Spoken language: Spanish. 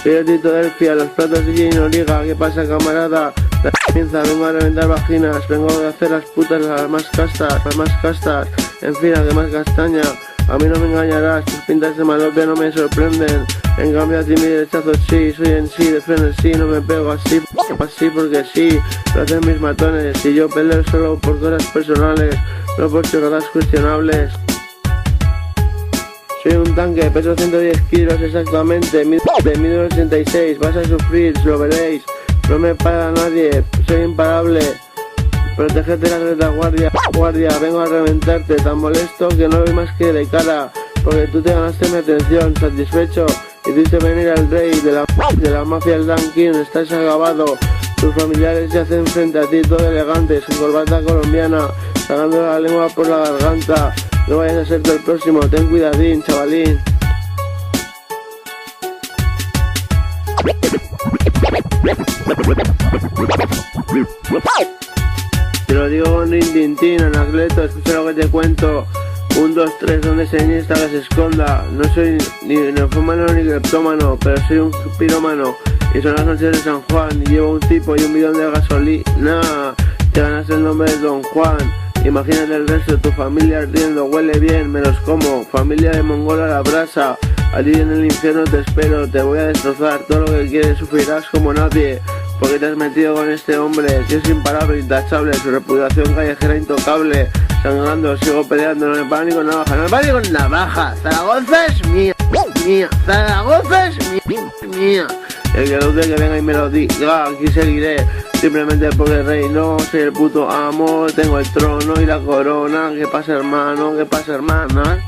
Soy el Tito Delfia, los platos de Jane Origa. ¿Qué pasa, camarada? La comienza, vengo a reventar vaginas, vengo a hacer las putas a las más castas, en fin, a que más castaña. A mí no me engañarás, tus pintas de malopia no me sorprenden. En cambio a ti mi rechazo sí, soy en sí, de frenesí, no me pego así porque sí. Lo hacen mis matones y yo peleo solo por cosas personales, no por chorradas cuestionables. Soy un tanque, peso 110 kilos exactamente, mido 86, vas a sufrir, lo veréis. No me para nadie, soy imparable. Protégete la retaguardia, vengo a reventarte, tan molesto que no veo más que de cara. Porque tú te ganaste mi atención, satisfecho, hiciste venir al rey de la mafia, el Dan King, estás acabado. Tus familiares yacen frente a ti, todo elegante, sin corbata colombiana, sacando la lengua por la garganta. No vayas a ser tú el próximo, ten cuidadín, chavalín. Te lo digo con Rintintín, Anacleto, escucha lo que te cuento. 1, 2, 3, donde se iniesta que se esconda. No soy ni nefómano ni cleptómano, pero soy un pirómano. Y son las noches de San Juan, y llevo un tipo y un bidón de gasolina. Te ganas el nombre de Don Juan. Imagínate el resto de tu familia ardiendo, huele bien, me los como. Familia de mongol a la brasa. Allí en el infierno te espero, te voy a destrozar. Todo lo que quieres sufrirás como nadie. Porque te has metido con este hombre que es imparable, intachable, su reputación callejera intocable. Sangrando, sigo peleando, no me paro ni con navaja, no me paro ni con navaja. Zaragoza es mía, Zaragoza es mía. El que dude que venga y me lo diga, aquí seguiré. Simplemente porque rey no, soy el puto amo, tengo el trono y la corona. ¿Qué pasa, hermano? ¿Qué pasa, hermana?